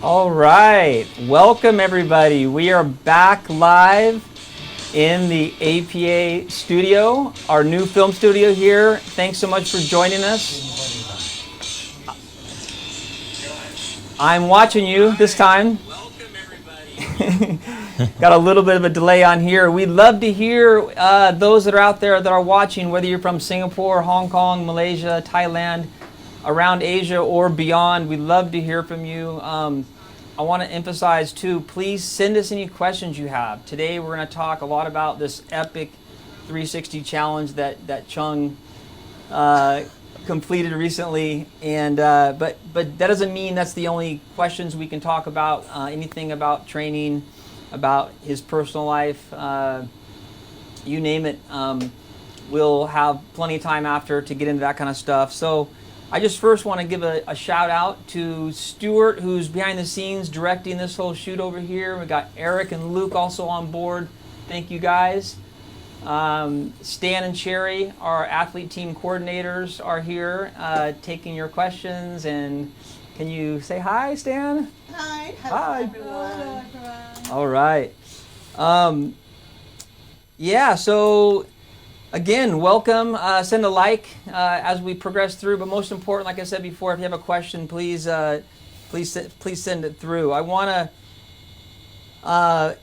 All right, welcome everybody. We are back live in the APA studio, our new film studio here. Thanks so much for joining us. I'm watching you this time. Welcome everybody. Got a little bit of a delay on here. We'd love to hear those that are out there that are watching, whether you're from Singapore, Hong Kong, Malaysia, Thailand, around Asia or beyond. We'd love to hear from you. I want to emphasize too, please send us any questions you have. Today we're going to talk a lot about this epic 360 challenge that Chung completed recently, and but that doesn't mean that's the only questions we can talk about. Anything about training, about his personal life, you name it. We'll have plenty of time after to get into that kind of stuff. So I just first want to give a shout out to Stuart, who's behind the scenes directing this whole shoot over here. We got Eric and Luke also on board. Thank you guys. Stan and Sherry, our athlete team coordinators, are here taking your questions. And can you say hi, Stan? Hi. Hi. Everyone. All right. Yeah, so again, welcome. Send a like as we progress through. But most important, like I said before, if you have a question, please send it through. I want to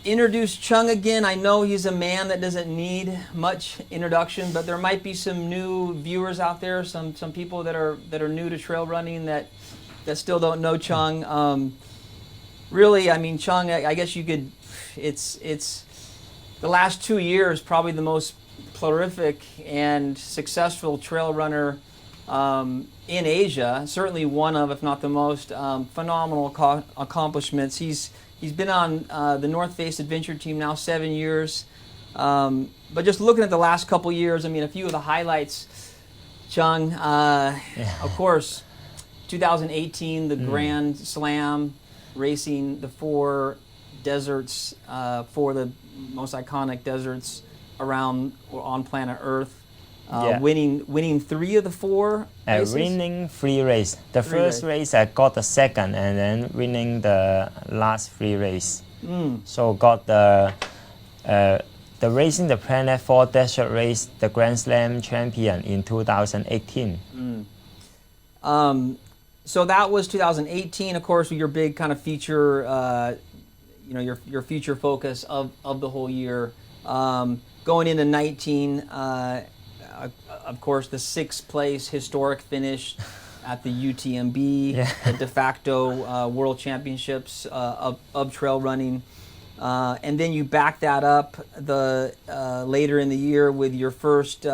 introduce Chung again. I know he's a man that doesn't need much introduction, but there might be some new viewers out there, some people that are new to trail running that still don't know Chung. Really, I mean, Chung, I guess you could. It's the last 2 years probably the most prolific and successful trail runner in Asia. Certainly one of, if not the most, phenomenal accomplishments. He's been on the North Face Adventure Team now 7 years. But just looking at the last couple years, I mean, a few of the highlights, Chung, of course, 2018, the Grand Slam, racing the four deserts, four of the most iconic deserts around or on planet Earth, winning three of the four races. Winning three races. The first race I got the second, and then winning the last three races. So got the Racing the Planet 4 Desert Race, the Grand Slam champion in 2018. So that was 2018, of course, your big kind of feature, your feature focus of the whole year. Going into 19, of course, the sixth place historic finish at the UTMB, the de facto World Championships of trail running. And then you back that up later in the year with your first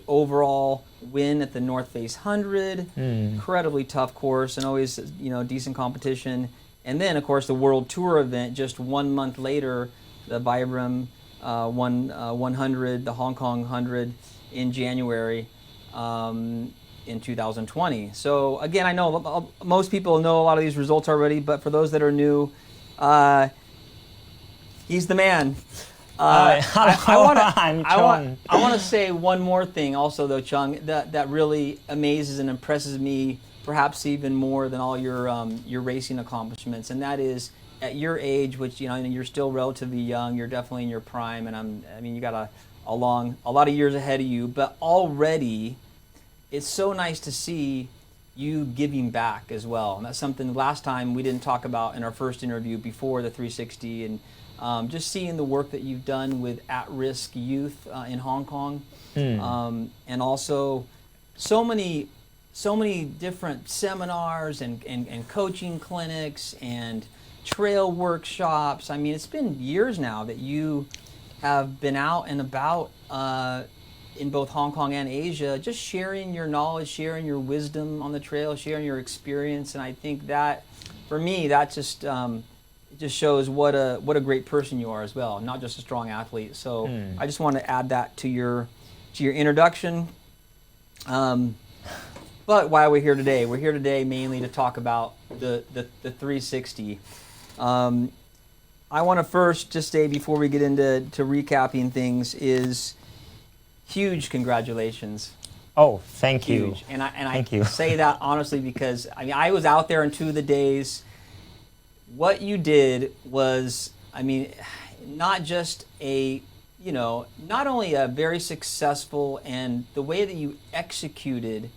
overall win at the North Face 100. Incredibly tough course and always decent competition. And then, of course, the World Tour event just 1 month later, the Vibram 100, the Hong Kong 100 in January in 2020. So again, I know most people know a lot of these results already, but for those that are new, he's the man. I want to say one more thing also though, Chung, that really amazes and impresses me perhaps even more than all your racing accomplishments, and that is at your age, which you're still relatively young, you're definitely in your prime, and you got a lot of years ahead of you, but already it's so nice to see you giving back as well. And that's something last time we didn't talk about in our first interview before the 360, and just seeing the work that you've done with at-risk youth in Hong Kong, and also so many different seminars and coaching clinics and trail workshops. I mean, it's been years now that you have been out and about in both Hong Kong and Asia, just sharing your knowledge, sharing your wisdom on the trail, sharing your experience. And I think that, for me, that just shows what a great person you are as well, not just a strong athlete. So I just want to add that to your introduction. But why are we here today? We're here today mainly to talk about the 360. I want to first just say, before we get into recapping things, is huge congratulations. Oh, thank you. huge. And Thank I you. say that honestly because I mean I was out there in 2 of the days. What you did was, I mean, not just a, you know, not only a very successful, and the way that you executed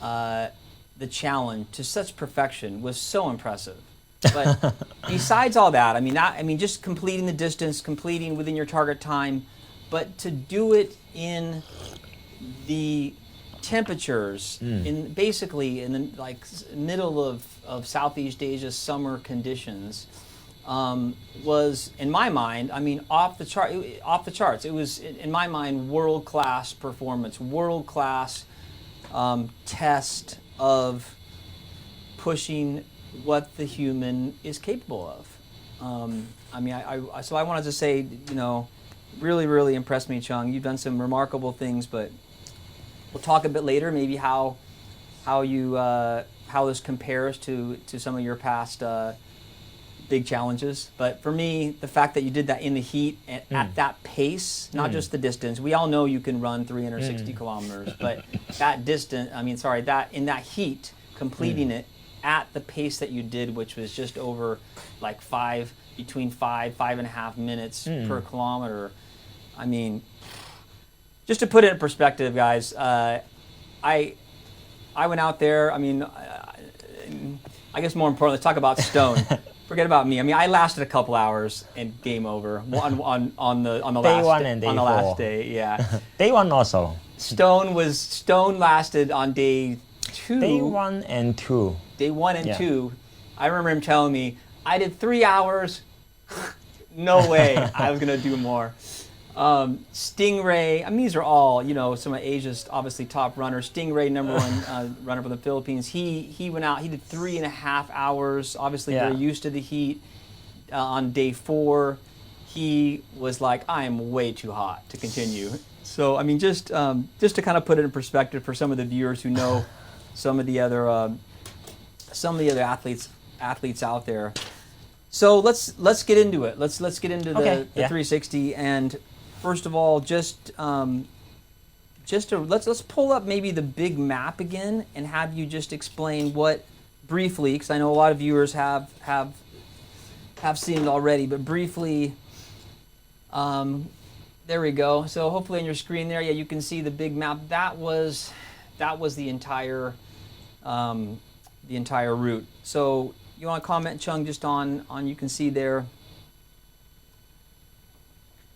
the challenge to such perfection was so impressive. But besides all that, I mean, just completing the distance, completing within your target time, but to do it in the temperatures in basically in the like middle of Southeast Asia summer conditions was in my mind, I mean, off the charts. It was in my mind world-class performance, world-class test of pushing what the human is capable of. I mean, so I wanted to say, you know, really impressed me, Chung. You've done some remarkable things, but we'll talk a bit later, maybe how this compares to some of your past big challenges. But for me, the fact that you did that in the heat at that pace, not just the distance. We all know you can run 360 kilometers, but that distance, that in that heat, completing it at the pace that you did, which was just over like between 5.5 minutes per kilometer. I mean, just to put it in perspective, guys, I went out there. I mean, I guess more importantly, let's talk about Stone. Forget about me. I mean, I lasted a couple hours and game over on the Day one and day on the four. last day. Yeah, Day one also. Stone lasted on day 2. Day 1 and 2. Day 1 and Yeah. 2. I remember him telling me, I did 3 hours. No way I was gonna do more. Stingray, I mean, these are all, you know, some of Asia's obviously top runners. Stingray, number 1 runner from the Philippines. He went out, he did 3.5 hours, obviously Yeah. very used to the heat. On day 4, he was like, I am way too hot to continue. So, I mean, just to kind of put it in perspective for some of the viewers who know some of the other athletes out there. So let's get into it. Let's get into the Okay, yeah. 360. And first of all, let's pull up maybe the big map again and have you just explain what briefly, because I know a lot of viewers have seen it already, but briefly. There we go. So hopefully on your screen there, yeah, you can see the big map. That was the entire route. So you want to comment, Chung, just on you can see there.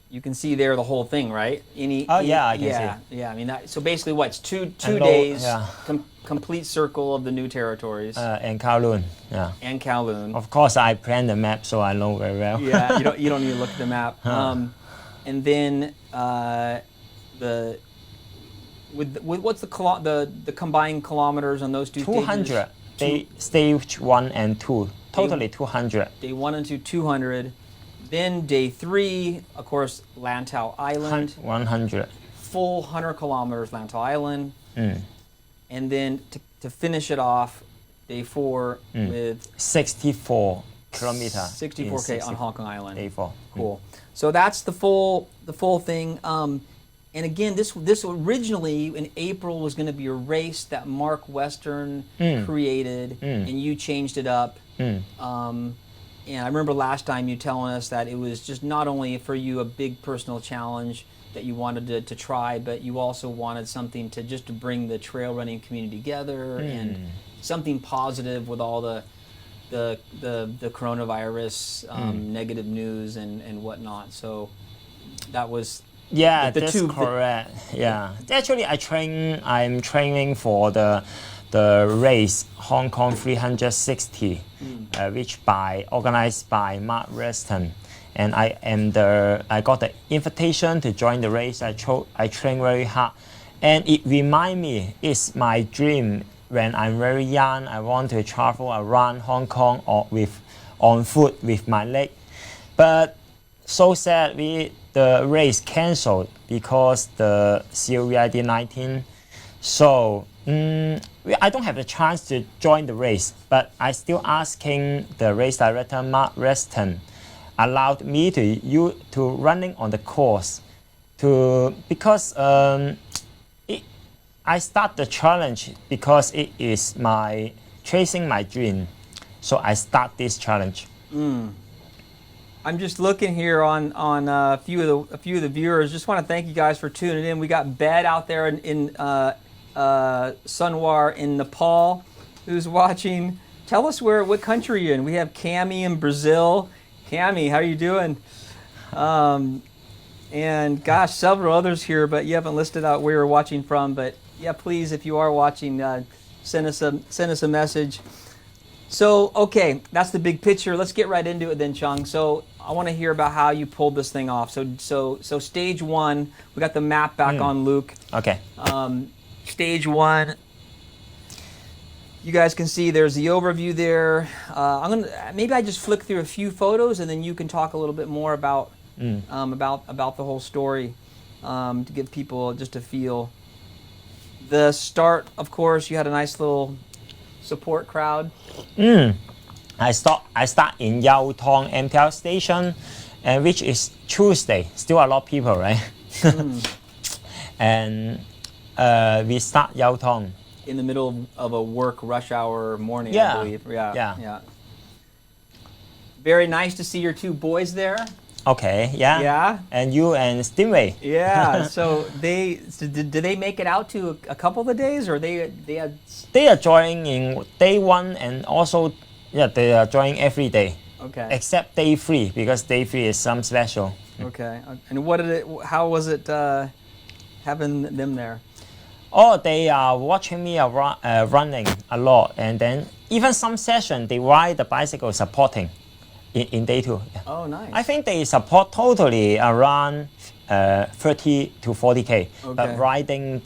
You can see there the whole thing, right? Yeah, I can see. Yeah, I mean, so basically what? It's two And days, yeah. complete circle of the new territories. And Kowloon. Yeah. And Kowloon. Of course, I planned the map, so I know very well. Yeah, you don't need to look at the map. And then what's the combined kilometers on those two 200. stages? Stage 1 and 2. Totally 200. Day 1 and 2, 200. Then day 3, of course, Lantau Island. 100. Full 100 kilometers Lantau Island. And then to finish it off, day 4 with 64 kilometers. 64K on Hong Kong Island. Day 4. Cool. So that's the full thing. And again, this originally in April was going to be a race that Mark Western created, and you changed it up. And I remember last time you telling us that it was just not only for you a big personal challenge that you wanted to try, but you also wanted something to bring the trail running community together and something positive with all the coronavirus negative news and whatnot. So that was That's correct. Yeah, actually, I'm training for the race Hong Kong 360, which organized by Mark Reston, and I got the invitation to join the race. I train very hard, and it remind me it's my dream. When I'm very young, I want to travel around Hong Kong on foot with my leg. But so sad, the race cancelled because the COVID-19. So I don't have the chance to join the race. But I still asking the race director Mark Reston allowed me to running on the course because I start the challenge because it is my chasing my dream. So I start this challenge. I'm just looking here on a few of the viewers. Just want to thank you guys for tuning in. We got Bed out there in Sunwar in Nepal, who's watching. Tell us what country you're in. We have Cami in Brazil. Cami, how are you doing? And gosh, several others here, but you haven't listed out where you're watching from. But yeah, please, if you are watching, send us a message. So, okay, that's the big picture. Let's get right into it then, Chung. So, I want to hear about how you pulled this thing off. So stage one, we got the map back on Luke. Okay. Stage one, you guys can see there's the overview there. Maybe I just flick through a few photos and then you can talk a little bit more about the whole story to give people just a feel. The start, of course, you had a nice little support crowd. I start in Yau Tong MTR station, and which is Tuesday. Still a lot of people, right? And we start Yau Tong In the middle of a work rush hour morning, Yeah. I believe. Yeah. Yeah. Very nice to see your two boys there. Okay, yeah. Yeah. And you and Stingray. Yeah. So did they make it out to a couple of the days, or they had? They are joining in day one, and also they are joining every day. Okay. Except day 3, because day 3 is some special. Okay. And how was it having them there? Oh, they are watching me running a lot, and then even some session they ride the bicycle supporting in day 2. Yeah. Oh, nice. I think they support totally around 30 to 40K, but Okay. riding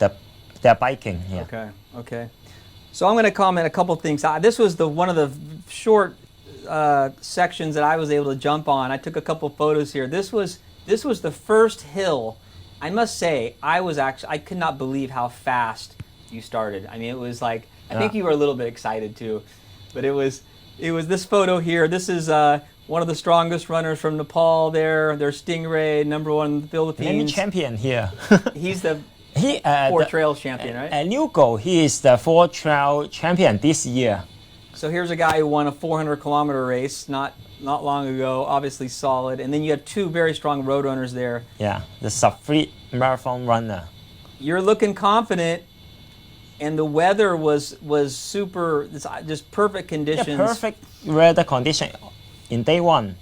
their biking. Yeah. Okay. So I'm going to comment a couple things. This was one of the short sections that I was able to jump on. I took a couple photos here. This was the first hill. I must say, I could not believe how fast you started. I mean, it was like, I think you were a little bit excited too, but it was this photo here. This is one of the strongest runners from Nepal there. There's Stingray, #1 in the Philippines. Many champion here. He's the He 4 trail champion, right? And Lugo, he is the 4 trail champion this year. So here's a guy who won a 400-kilometer race not long ago, obviously solid. And then you have 2 very strong road runners there. Yeah, the sub-3 marathon runner. You're looking confident, and the weather was super, just perfect conditions. Yeah, perfect weather condition in day 1.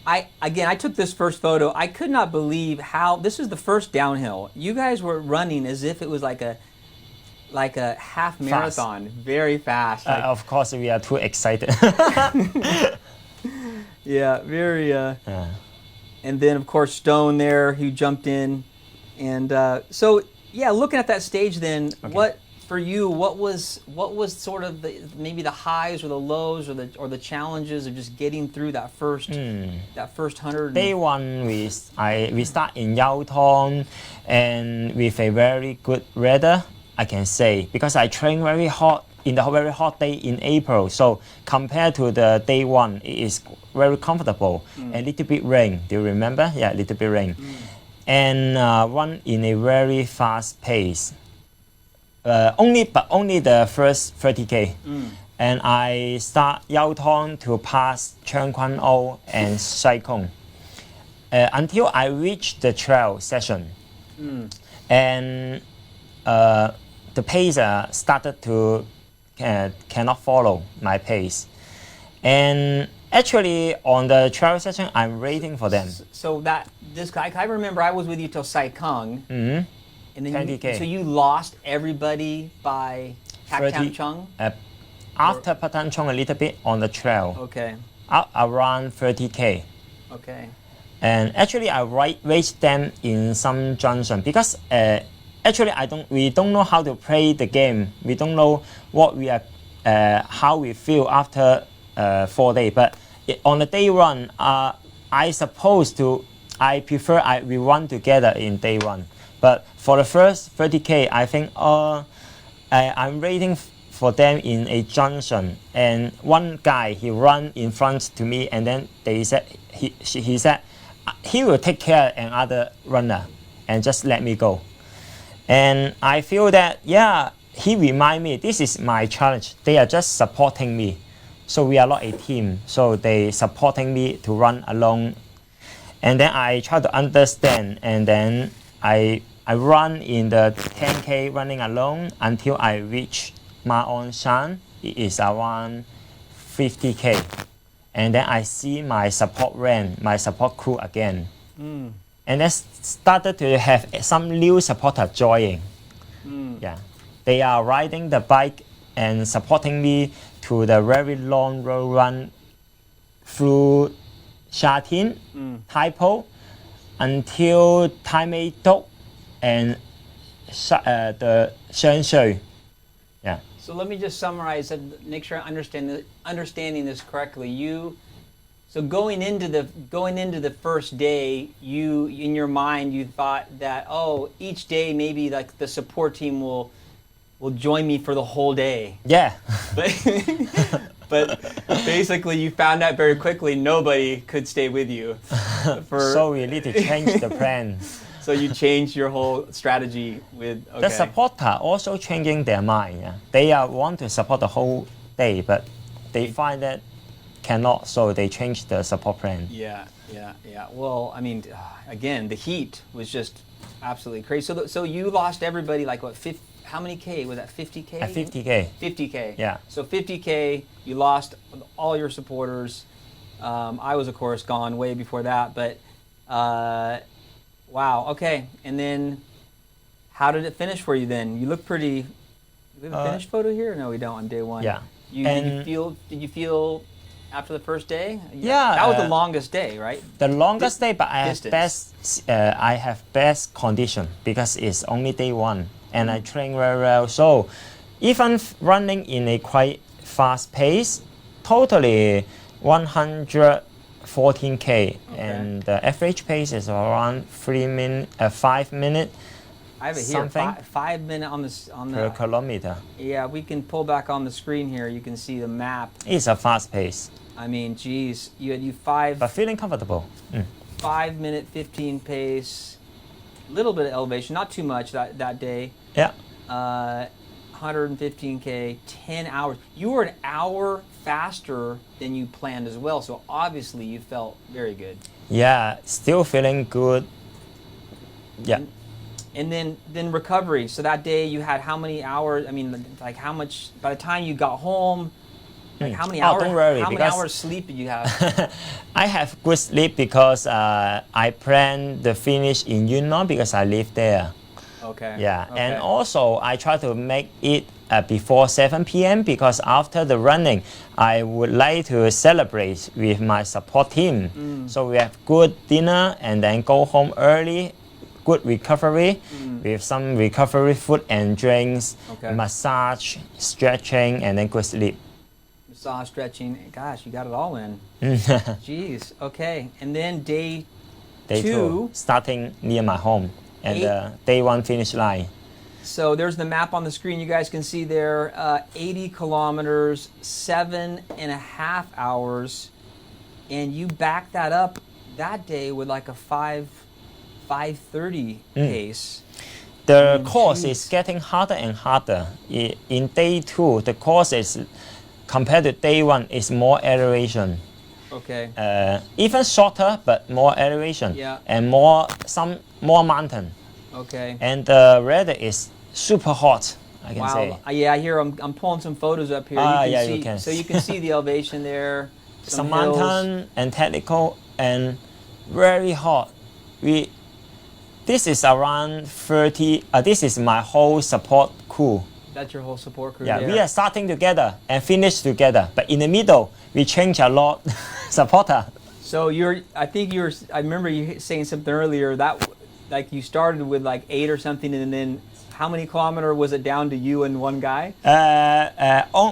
I took this first photo. I could not believe how this was the first downhill. You guys were running as if it was like a half marathon, very fast. Of course, we are too excited. Yeah, very. And then of course Stone there, who jumped in, and so yeah, looking at that stage, then what for you? What was sort of maybe the highs or the lows or the challenges of just getting through that first 100? Day 1, we start in Yau Tong, and with a very good weather, I can say, because I train very hot in the very hot day in April. So compared to the day 1, it is very comfortable. A little bit rain. Do you remember? Yeah, a little bit rain. And run in a very fast pace. Only the first 30K. And I start Yau Tong to pass Chung and Sai Kung until I reach the trail session. And the pace started to cannot follow my pace. And actually on the trail session, I'm waiting for them. So I remember I was with you till Sai Kung. And then 20K. So you lost everybody by Pak Tam 30 Chung? After Patan Chong a little bit on the trail, Okay. around 30K. Okay. And actually I raced them in some junction because actually we don't know how to play the game. We don't know what we are, how we feel after 4 days. But on the day 1, I prefer we run together in day 1. But for the first 30K, I think I'm waiting for them in a junction, and one guy he run in front to me, and then he said he will take care of another runner and just let me go. And I feel that, yeah, he remind me, this is my challenge. They are just supporting me. So we are not a team. So they supporting me to run alone. And then I try to understand. And then I run in the 10K running alone until I reach Ma On Shan. It is around 50K. And then I see my support ran, my support crew again. And then started to have some new supporter joining. Yeah, they are riding the bike and supporting me to the very long road run through Sha Tin, Tai Po, until Tai Mei Tok and the Shan Shui. Yeah. So let me just summarize and make sure I understanding this correctly. So going into the first day, you in your mind you thought that each day maybe like the support team will join me for the whole day. Yeah. But basically you found out very quickly nobody could stay with you. So we need to change the plan. So you changed your whole strategy with The supporter also changing their mind. Yeah. They want to support the whole day, but they find that cannot, so they changed the support plan. Yeah. Well, I mean, again, the heat was just absolutely crazy. So you lost everybody like what? How many K was that? 50K? 50K. 50K. Yeah. So 50K, you lost all your supporters. I was of course gone way before that, but wow. Okay, and then how did it finish for you then? You look pretty. Do we have a finished photo here? No, we don't on day one. Yeah. Did you feel after the first day? Yeah. That was the longest day, right? The longest day, but I Distance. have best condition because it's only day one, and I train very well. So even running in a quite fast pace, totally 114K, and the average pace is around 5 minutes. I have it here. Something 5 minutes on per the kilometer. Yeah, we can pull back on the screen here. You can see the map. It's a fast pace, I mean, geez, you five. but feeling comfortable. 5 minute 15 pace, little bit of elevation, not too much that day. Yeah. 115K, 10 hours. You were an hour faster than you planned as well, so obviously you felt very good. Yeah, still feeling good. Yeah. And then recovery. So that day you had how many hours? I mean, like how much? By the time you got home, like how many hours? Don't worry, how many hours sleep did you have? I have good sleep because I plan the finish in Yunnan because I live there. Okay. Yeah, Okay. and also I try to make it before 7 p.m. because after the running, I would like to celebrate with my support team. So we have good dinner and then go home early, good recovery with some recovery food and drinks, massage, stretching, and then good sleep. Massage, stretching. Gosh, you got it all in. Jeez. Okay. And then day two, starting near my home, and day one finish line. So there's the map on the screen. You guys can see there, 80 kilometers, 7.5 hours, and you back that up that day with like a 5:30 pace. The course is getting harder and harder. In day two, the course is compared to day one is more elevation. Okay. Even shorter, but more elevation. Yeah. And more mountain. Okay. And the weather is super hot, I can say. Yeah, I hear I'm pulling some photos up here. You can. So you can see the elevation there. Some hills. mountain and technical and very hot. This is around 30. This is my whole support crew. That's your whole support crew. Yeah, there. we are starting together and finish together. But in the middle, we change a lot supporter. So I remember you saying something earlier that like you started with like 8 or something, and then how many kilometers was it down to you and one guy?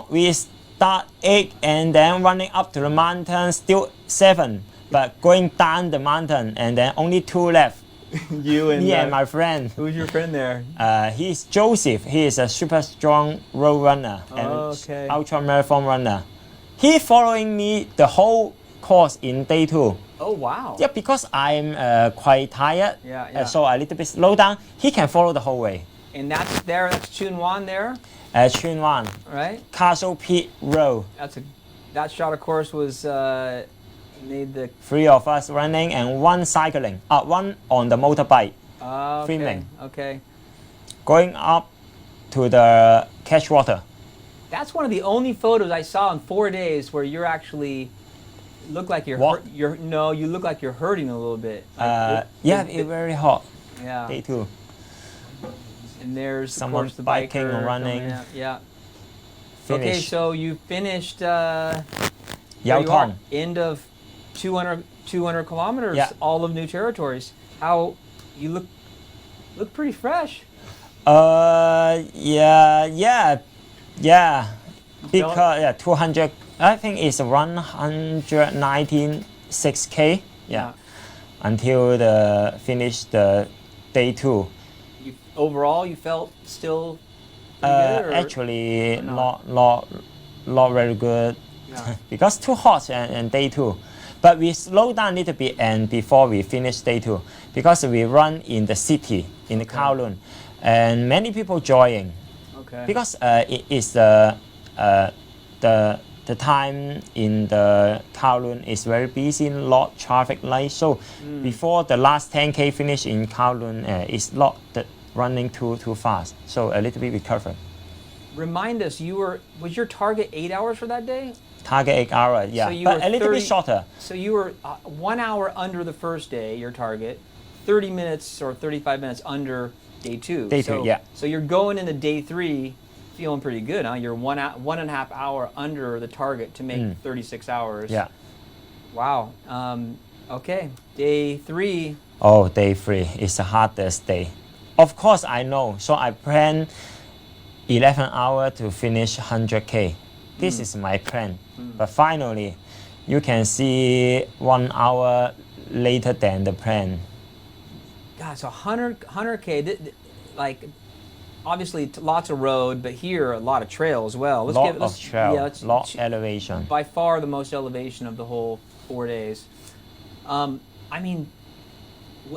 We start 8 and then running up to the mountain, still 7. But going down the mountain and then only 2 left. You and me and my friend. Who's your friend there? He's Joseph. He is a super strong road runner and ultra marathon runner. He following me the whole course in day 2. Oh wow! Yeah, because I'm quite tired. Yeah. So a little bit slow down. He can follow the whole way. And that's there. That's Chunwan there, Chunwan, right? Castle Peak Road. That shot, of course, was made the 3 of us running and 1 cycling. One on the motorbike. okay, Filming. okay. Going up to the catchwater. That's one of the only photos I saw in 4 days where you're actually look like you're What? you look like you're hurting a little bit. It's very hot. Yeah. Day 2. And there's Someone of course the biking biker or running. coming out. Yeah. Finish. Okay, so you finished. Yao there you are, Tong. end of 200 kilometers, Yeah. all of new territories. How you look pretty fresh. Yeah. Because 200. I think it's 119 6K. Yeah. Until the finish the day 2. Overall, you felt still pretty good, or? Actually, or not? not very good. Yeah. Because too hot and day 2. But we slow down a little bit and before we finish day 2 because we run in the city in the Kowloon and many people joining. Okay. Because it is the time in the Kowloon is very busy, lot traffic light. So before the last 10K finish in Kowloon, it's not running too fast. So a little bit recover. Remind us, was your target 8 hours for that day? Target 8 hours, yeah, So you but were a little 30 bit shorter. So you were 1 hour under the first day, your target, 30 minutes or 35 minutes under day 2. Day 2, yeah. So you're going into day 3 feeling pretty good, huh? You're 1.5 hour under the target to make 36 hours. Yeah. Wow. Okay. Day 3. Oh, day 3 is the hardest day. Of course, I know. So I plan 11 hours to finish 100K. This is my plan. But finally, you can see 1 hour later than the plan. God, so 100K, like, obviously lots of road, but here a lot of trail as well. Lot of trail, lot elevation. By far the most elevation of the whole 4 days. I mean,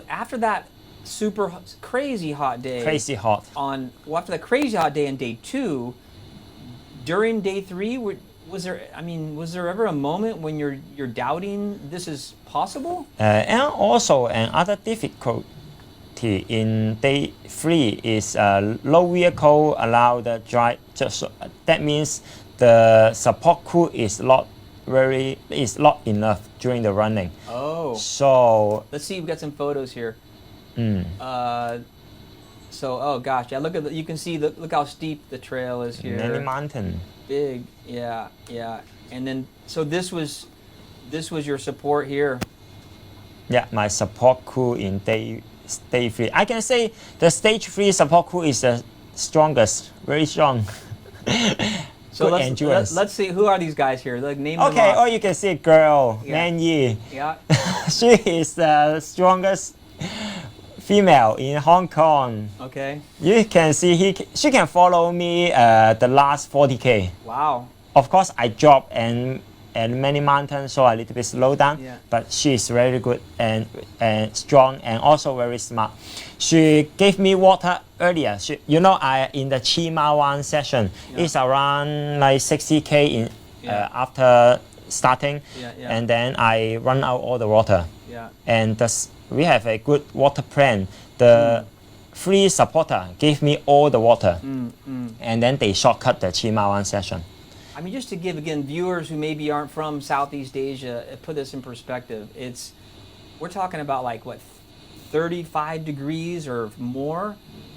after that super crazy hot day. Crazy hot. After that crazy hot day on day 2, during day 3, was there ever a moment when you're doubting this is possible? And also another difficulty in day 3 is low vehicle allow the drive. That means the support crew is not enough during the running. Oh. So let's see. We've got some photos here. So, oh gosh, yeah. You can see look how steep the trail is here. Many mountain. Big, yeah. And then, so this was your support here. Yeah, my support crew in day 3. I can say the stage 3 support crew is the strongest, very strong. So Good endurance. let's see, who are these guys here? Like, name them Okay, off. or you can see a girl, Yeah. Man Yi. Yeah. She is the strongest female in Hong Kong. Okay. You can see she can follow me the last 40K. Wow. Of course, I dropped and many mountains, so a little bit slow down. Yeah. But she is very good and strong and also very smart. She gave me water earlier. I in the Chimawan session, it's around like 60K after starting, and then I run out all the water. Yeah. And we have a good water plan. The free supporter gave me all the water, and then they shortcut the Chimawan session. I mean, just to give, again, viewers who maybe aren't from Southeast Asia, put this in perspective. We're talking about like, what, 35 degrees or more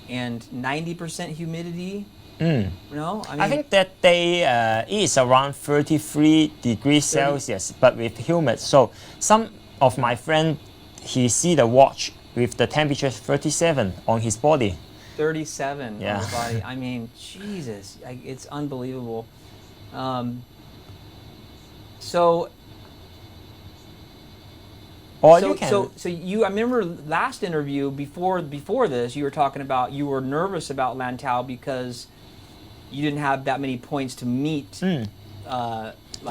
and 90% humidity? No? I think that day is around 33 degrees Celsius, but with humid. So some of my friends, he see the watch with the temperature 37 on his body. 37 Yeah. on his body. I mean, Jesus, it's unbelievable. So I remember last interview before this, you were talking about you were nervous about Lantau because you didn't have that many points to meet the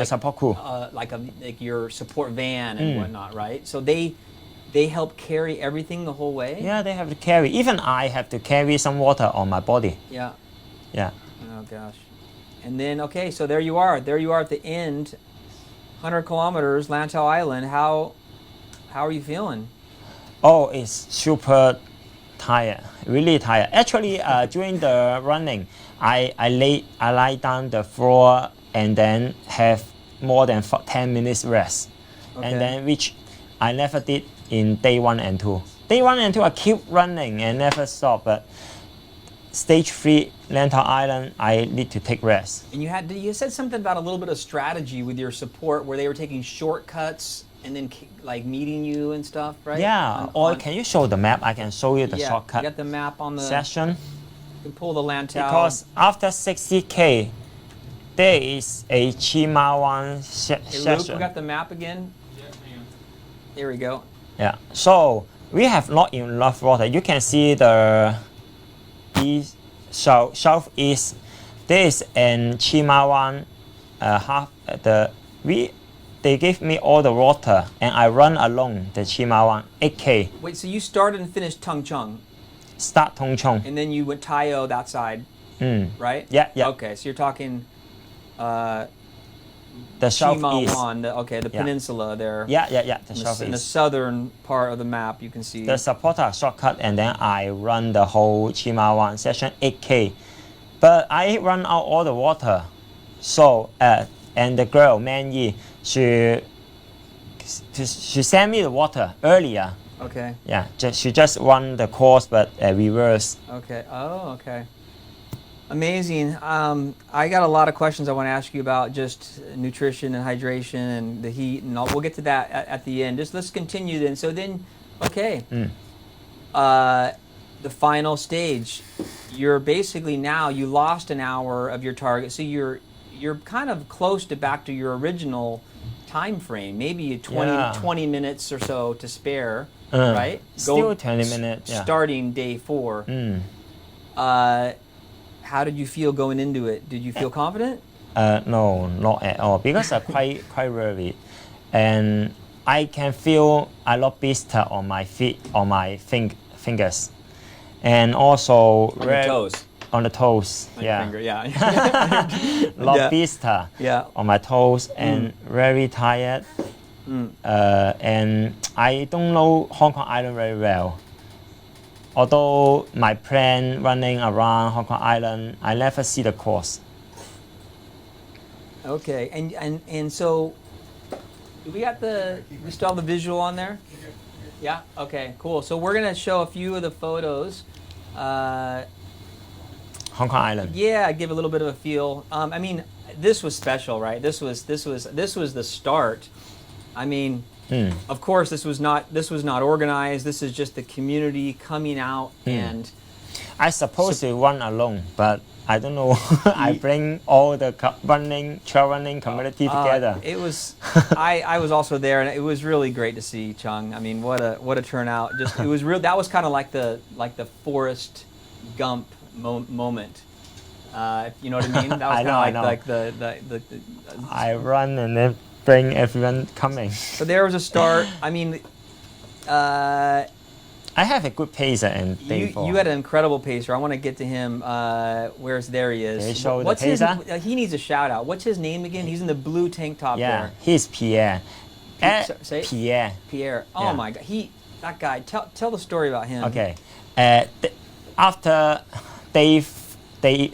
support crew. like your support van and whatnot, right? So they they help carry everything the whole way? Yeah, they have to carry. Even I have to carry some water on my body. Yeah. Yeah. Oh gosh. And then okay, so there you are. There you are at the end, 100 kilometers, Lantau Island. How are you feeling? Oh, it's super tired, really tired. Actually, during the running, I lie down the floor and then have more than 10 minutes rest, Okay. and then which I never did in day 1 and 2. Day 1 and 2 I keep running and never stop, but stage 3 Lantau Island I need to take rest. And you said something about a little bit of strategy with your support, where they were taking shortcuts and then like meeting you and stuff, right? Yeah, or can you show the map? I can show you the yeah, shortcut you got the map on the session. You can pull the Lantau. Because after 60K, there is a Chimawan Hey, Luke, session. we got the map again. Here we go. Yeah, so we have not enough water. You can see the east, southeast. There is an Chimawan they give me all the water and I run along the Chimawan 8K. Wait, so you started and finished Chung, Start Tong Chong. and then you went Tayo that side, right? Yeah, yeah. Okay, so you're talking The southeast. Chimawan, the Yeah. peninsula there. Yeah, the In the southeast. southern part of the map, you can see. The supporter shortcut and then I run the whole Chimawan session 8K. But I run out all the water. So, and the girl, Man Yi, she sent me the water earlier. Okay. Yeah, she just run the course but reverse. Okay. Oh, okay. Amazing. I got a lot of questions I want to ask you about just nutrition and hydration and the heat, and we'll get to that at the end. Just let's continue then. So then, okay. The final stage. You're basically now you lost an hour of your target, so you're kind of close to back to your original time frame. Maybe 20 minutes or so to spare, right? Still 20 minutes. Yeah. Starting day 4. How did you feel going into it? Did you feel confident? No, not at all. Because I'm quite worried, and I can feel a lot blister on my feet, on my fingers, and also On your toes. On the toes, On yeah. your finger, yeah. Lot blister Yeah. on my toes and very tired. And I don't know Hong Kong Island very well. Although my plan running around Hong Kong Island, I never see the course. Okay, and so we still have the visual on there? Yeah. Okay. Cool. So we're gonna show a few of the photos. Hong Kong Island. Yeah, give a little bit of a feel. I mean, this was special, right? This was the start. I mean, of course, this was not organized. This is just the community coming out and. I supposed to run alone, but I don't know. I bring all the trail running community together. It was. I was also there, and it was really great to see Chung. I mean, what a turnout! Just it was real. That was kind of like the Forrest Gump moment. If you know what I mean? That was I know. like the I run and then bring everyone coming. So there was a start. I mean, I have a good pacer and you had an incredible pacer. I want to get to him. Where's there he is? Can you show What's the pacer? He needs a shout out. What's his name again? He's in the blue tank top there. He's Pierre. Say it? Pierre. Pierre. Oh Yeah. my God. That guy. Tell the story about him. Okay. After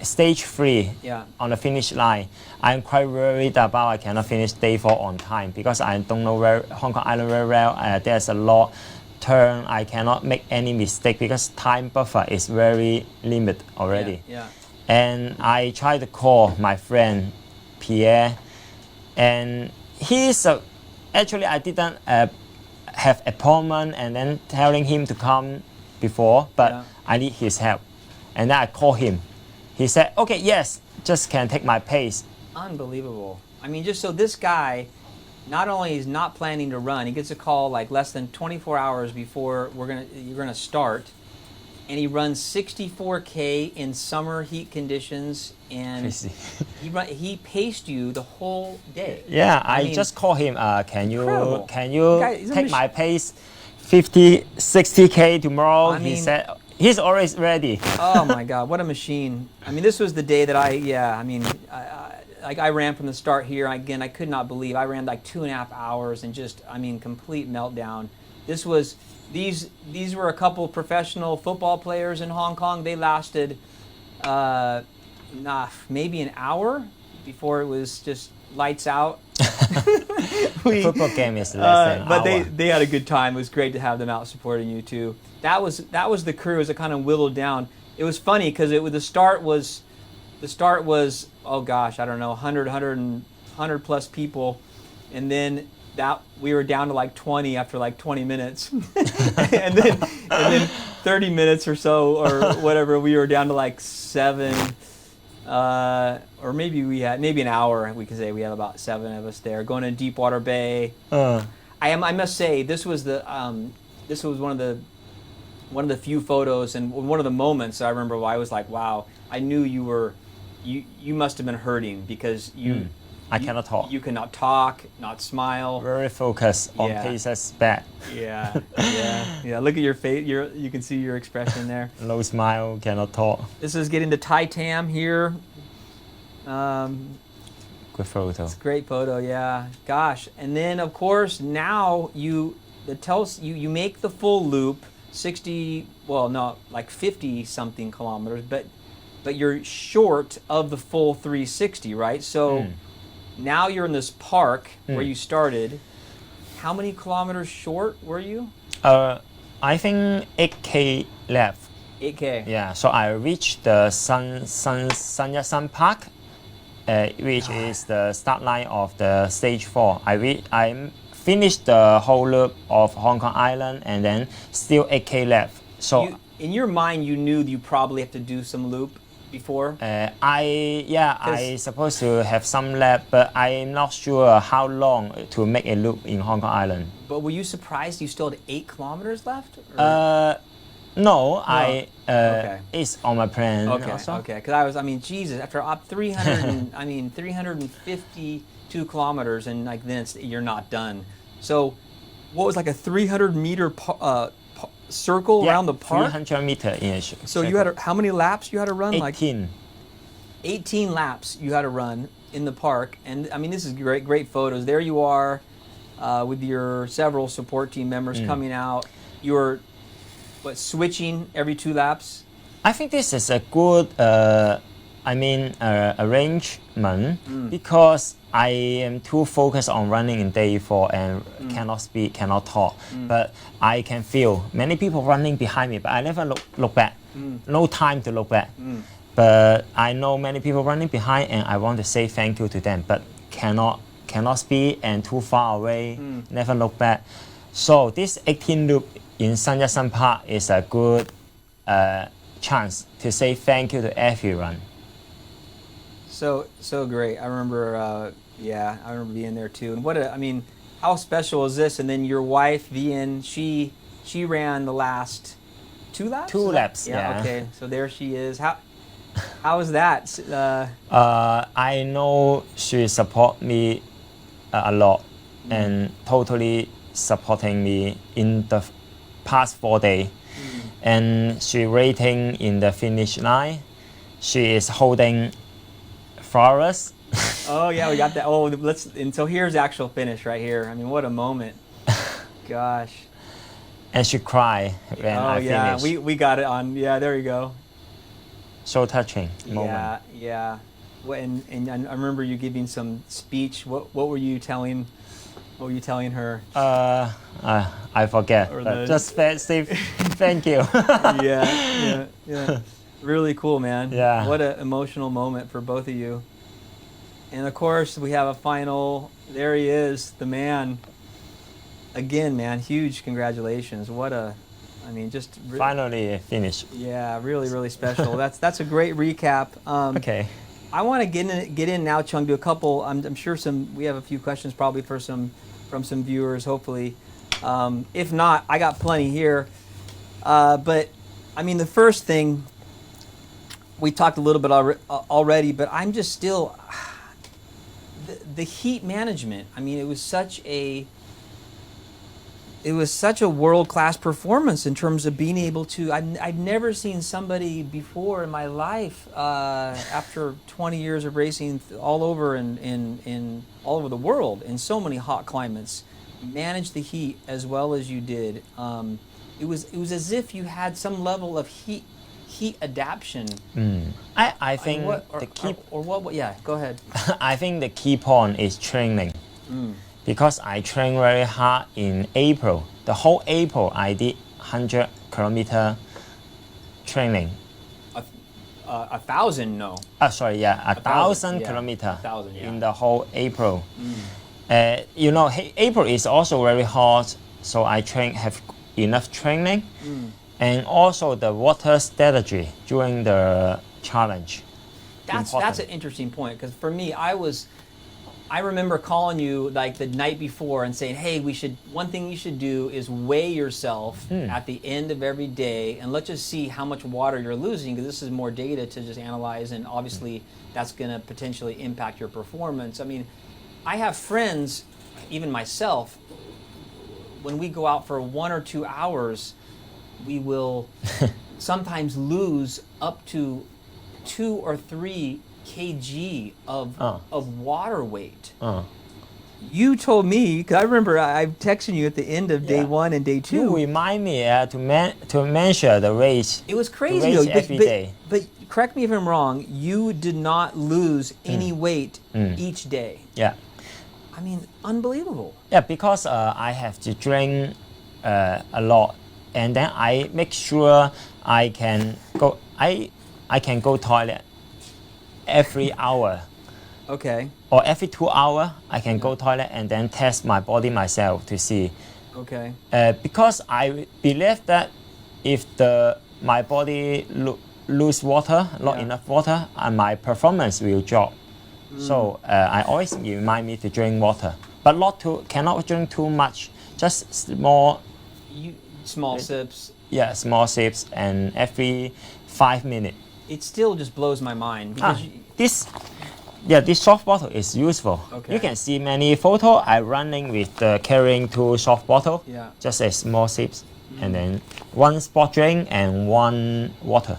stage 3 Yeah. on the finish line, I'm quite worried about I cannot finish day 4 on time because I don't know Hong Kong Island very well. There's a lot turn. I cannot make any mistake because time buffer is very limited already. Yeah. And I tried to call my friend Pierre, and actually I didn't have appointment and then telling him to come before, but Yeah. I need his help. And then I call him. He said, okay, yes, just can take my pace. Unbelievable. I mean, just so this guy, not only is not planning to run, he gets a call like less than 24 hours before you're gonna start, and he runs 64K in summer heat conditions, and Crazy. he paced you the whole day. Yeah, I mean, just call him. Can incredible. you Guy, he's a take my pace 50, 60K tomorrow. I He mean- said he's always ready. Oh my God, what a machine! I mean, this was the day that I ran from the start here. Again, I could not believe I ran like 2.5 hours and just, I mean, complete meltdown. This was these were a couple of professional football players in Hong Kong. They lasted maybe an hour before it was just lights out. The football game is less than an But hour. they had a good time. It was great to have them out supporting you too. That was the crew as it kind of whittled down. It was funny because the start was oh gosh, I don't know, 100 plus people, and then we were down to like 20 after like 20 minutes, and then 30 minutes or so or whatever, we were down to like 7. Or maybe an hour. We could say we have about 7 of us there going to Deepwater Bay. I must say this was one of the few photos and one of the moments I remember where I was like, wow, I knew you must have been hurting because I cannot talk. You cannot talk, not smile. Very focused on Yeah. Pacer's back. Yeah. Look at your face. You can see your expression there. No smile, cannot talk. This is getting to Tai Tam here. Good photo. It's a great photo, yeah. Gosh, and then of course now you make the full loop, 50 something kilometers, but you're short of the full 360, right? So now you're in this park where you started. How many kilometers short were you? I think 8K left. 8K. Yeah, so I reached the Sun Park, which is the start line of the stage 4. I finished the whole loop of Hong Kong Island and then still 8K left. So In your mind, you knew you probably have to do some loop before? I supposed to have some lap, but I'm not sure how long to make a loop in Hong Kong Island. But were you surprised you still had 8 kilometers left? Or? No, Okay. it's on my plan. Okay, also. okay. Because Jesus, after 352 kilometers, and like then you're not done. So, what was like a 300-meter circle around the park? 300 meter in a So you had how many laps you had to run? 18. Like 18 laps you had to run in the park, and I mean this is great photos. There you are with your several support team members coming out. You were switching every 2 laps. I think this is a good arrangement because I am too focused on running in day 4 and cannot speak, cannot talk. But I can feel many people running behind me, but I never look back. No time to look back. But I know many people running behind, and I want to say thank you to them, but cannot speak and too far away. Never look back. So this 18 loop in Sun Park is a good chance to say thank you to everyone. So great. I remember I remember being there too. And how special is this? And then your wife Vian, she ran the last 2 laps? 2 laps, yeah. Okay, so there she is. How was that? I know she support me a lot and totally supporting me in the past 4 days. And she waiting in the finish line. She is holding flowers. Oh yeah, we got that. Oh, and so here's the actual finish right here. I mean, what a moment. Gosh. And she cried when I finished. we got it on. Yeah, there you go. So touching moment. Yeah. And I remember you giving some speech. What were you telling? What were you telling her? I forget. But just say thank you. Yeah. Really cool, man. Yeah. What an emotional moment for both of you. And of course, we have a final. There he is, the man. Again, man, huge congratulations. Finally finished. Yeah, really special. That's a great recap. Okay. I want to get in now, Chung, to a couple. I'm sure we have a few questions probably from some viewers, hopefully. If not, I got plenty here. But I mean, the first thing we talked a little bit already, but I'm just still the heat management. I mean, it was such a it was such a world-class performance in terms of being able to. I've never seen somebody before in my life after 20 years of racing all over in all over the world in so many hot climates, manage the heat as well as you did. It was as if you had some level of heat adaptation. I think What, the key or what? Yeah, go ahead. I think the key point is training. Because I trained very hard in April. The whole April I did 100-kilometer training. 1,000, no. Sorry, yeah, 1,000 yeah. kilometer 1,000, yeah. in the whole April. You know, April is also very hot, so I have enough training, and also the water strategy during the challenge. That's an interesting point, because for me, I remember calling you like the night before and saying, hey, one thing you should do is weigh yourself at the end of every day, and let's just see how much water you're losing, because this is more data to just analyze, and obviously that's going to potentially impact your performance. I mean, I have friends, even myself, when we go out for 1 or 2 hours, we will sometimes lose up to 2 or 3 kg of water weight. You told me, because I remember I'm texting you at the end of day 1 and day 2. You remind me to measure the race. It was crazy race though. every day. But correct me if I'm wrong, you did not lose any weight each day. Yeah. I mean, unbelievable. Yeah, because I have to drink a lot, and then I make sure I can go. I can go toilet every hour. Okay. Or every 2 hours, I can go toilet and then test my body myself to see. Okay. Because I believe that if my body lose water, not enough water, my performance will drop. So I always remind me to drink water, but cannot drink too much. Just small sips. Yeah, small sips, and every 5 minutes. It still just blows my mind because this soft bottle is useful. Okay. You can see many photos. I running with carrying 2 soft bottle. Yeah. Just a small sips, and then 1 sport drink and 1 water.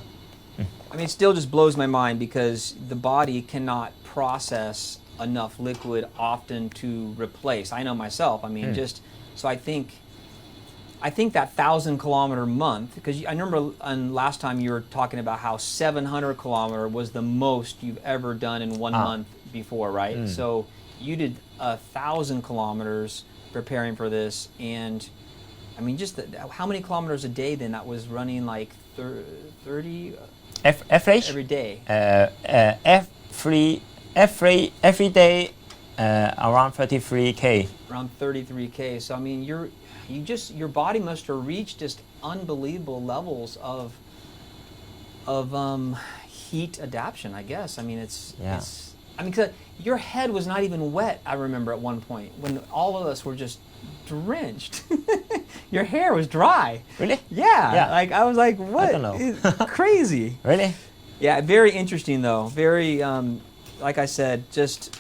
I mean, it still just blows my mind because the body cannot process enough liquid often to replace. I know myself. I mean, so I think that 1,000-kilometer month, because I remember last time you were talking about how 700-kilometer was the most you've ever done in 1 month before, right? So you did 1,000 kilometers preparing for this, and I mean, just how many kilometers a day then? That was running like 30 Average every day. Every day around 33K. Around 33K. So I mean, your body must have reached just unbelievable levels of heat adaptation, I guess. I mean, it's I mean, 'cause your head was not even wet. I remember at one point when all of us were just drenched. Your hair was dry. Really? Yeah. Like I was like, what? I don't know. It's crazy. Really? Yeah. Very interesting though. Very like I said, just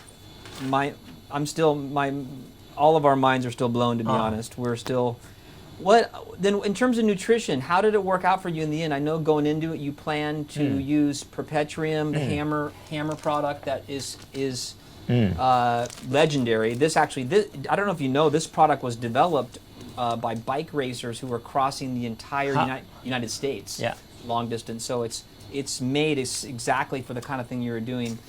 all of our minds are still blown, to be honest. We're still. What then in terms of nutrition? How did it work out for you in the end? I know going into it, you plan to use Perpetuum, the hammer product that is legendary. This I don't know if you know, this product was developed by bike racers who were crossing the entire United States, long distance. So it's made exactly for the kind of thing you were doing.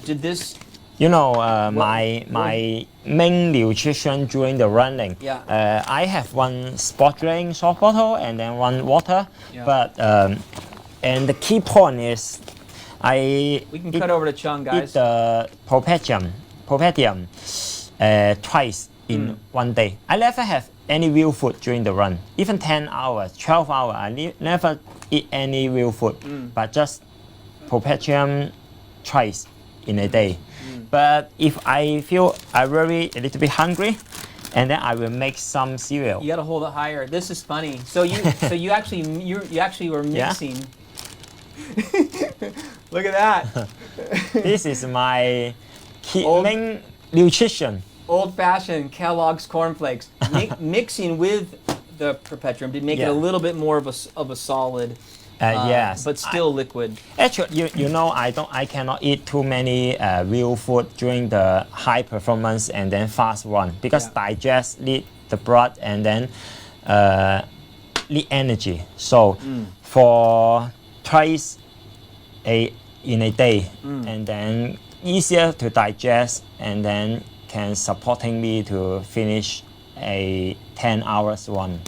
Did this? You know, my main nutrition during the running. Yeah. I have 1 sport drink, soft bottle, and then 1 water. Yeah. But and the key point is, We can cut over to Chung, guys. Eat the Perpetuum twice in 1 day. I never have any real food during the run. Even 10 hours, 12 hours, I never eat any real food, but just Perpetuum twice in a day. But if I feel a little bit hungry, and then I will make some cereal. You got to hold it higher. This is funny. So you actually were mixing. Look at that. This is my main nutrition. old-fashioned Kellogg's cornflakes, mixing with the perpetuum to make it a little bit more of a solid, yes, but still liquid. Actually, you know, I cannot eat too many real food during the high performance and then fast run because digest need the blood and then need energy. So for twice in a day and then easier to digest and then can supporting me to finish a 10 hours run.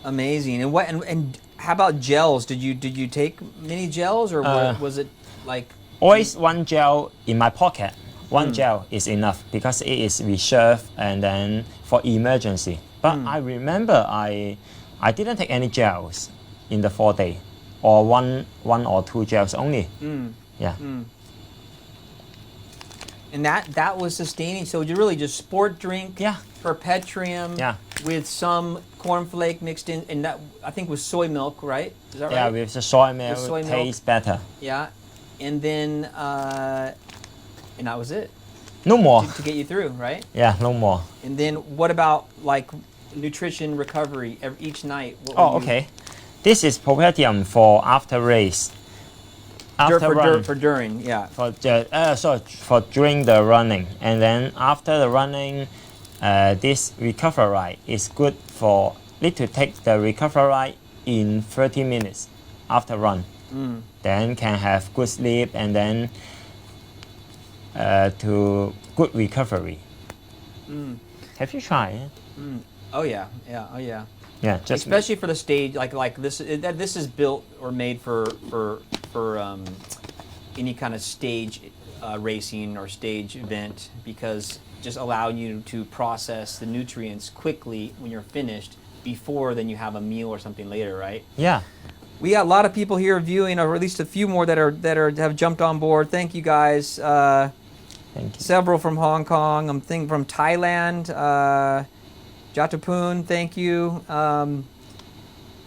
Amazing. And how about gels? Did you take many gels or was it like always one gel in my pocket? One gel is enough because it is reserved and then for emergency. But I remember I didn't take any gels in the 4 day, or one or two gels only. Yeah. And that was sustaining. So you really just sport drink, perpetuum, with some cornflake mixed in, and that I think was soy milk, right? Is that right? Yeah, with the soy milk, tastes better. Yeah, and then and that was it. No more. To get you through, right? Yeah, no more. And then what about like nutrition recovery each night? Okay. This is perpetuum for after race. For during, yeah. For during the running, and then after the running, this recovery is good for need to take the recovery in 30 minutes after run. Then can have good sleep and then to good recovery. Have you tried? Oh yeah. Yeah, just especially for the stage like this. This is built or made for any kind of stage racing or stage event, because just allowing you to process the nutrients quickly when you're finished before then you have a meal or something later, right? Yeah. We got a lot of people here viewing, or at least a few more that have jumped on board. Thank you guys. Thank you. Several from Hong Kong. I'm thinking from Thailand. Jatapun, thank you.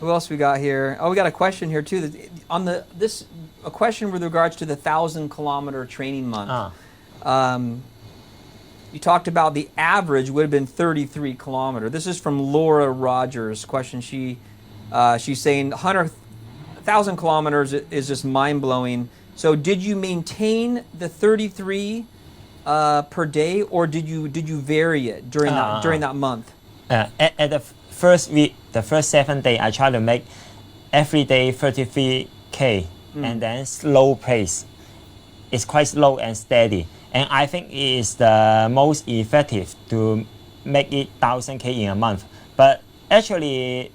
Who else we got here? Oh, we got a question here too. A question with regards to the 1,000-kilometer training month. You talked about the average would have been 33 kilometer. This is from Laura Rogers' question. She's saying 1,000 kilometers is just mind blowing. So did you maintain the 33 per day, or did you vary it during that month? At the first week, the first 7 days, I try to make every day 33K and then slow pace. It's quite slow and steady. And I think it is the most effective to make it 1,000K in a month. But actually,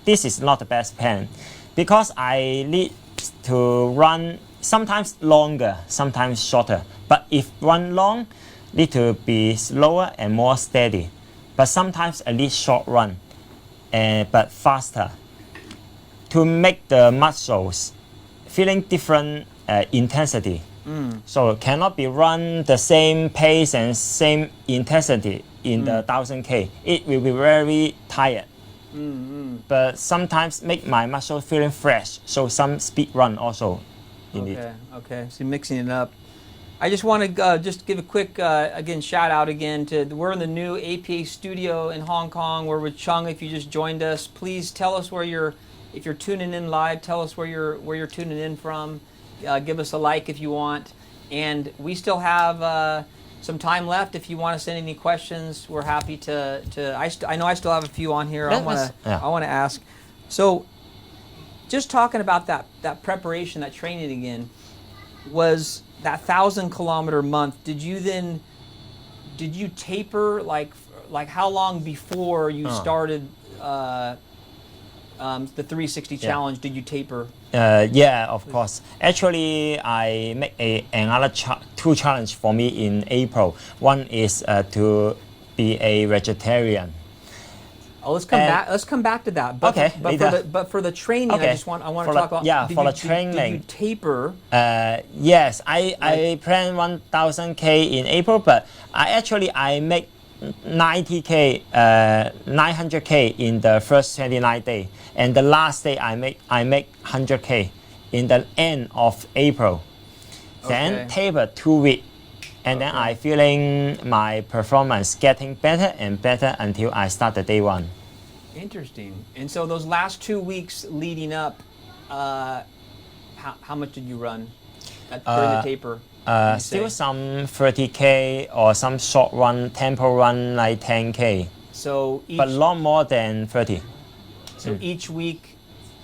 this is not the best plan, because I need to run sometimes longer, sometimes shorter. But if run long, need to be slower and more steady. But sometimes at least short run, but faster, to make the muscles feeling different intensity. So cannot be run the same pace and same intensity in the 1,000K. It will be very tired. But sometimes make my muscle feeling fresh. So some speed run also. Okay. So mixing it up. I just want to just give a quick again shout out again to we're in the new APA studio in Hong Kong. We're with Chung. If you just joined us, please tell us if you're tuning in live. Tell us where you're tuning in from. Give us a like if you want, and we still have some time left. If you want to send any questions, we're happy to. I know I still have a few on here. I want to ask. So, just talking about that preparation, that training again, was that 1,000-kilometer month. Did you taper like how long before you started the 360 challenge? Did you taper? Yeah, of course. Actually, I make another two challenge for me in April. One is to be a vegetarian. Oh, let's come back to that. But, okay. But for the training, okay. I want to talk about. Yeah, for the training. Did you taper? Yes, I plan 1,000K in April, but I make 90K, 900K in the first 29 days, and the last day I make 100K in the end of April. Then taper 2 weeks, And then Okay. I feeling my performance getting better and better until I start the day one. Interesting. And so those last 2 weeks leading up, how much did you run during the taper? would you Still say? some 30K or some short run, tempo run like 10K, So but not more than 30. each week,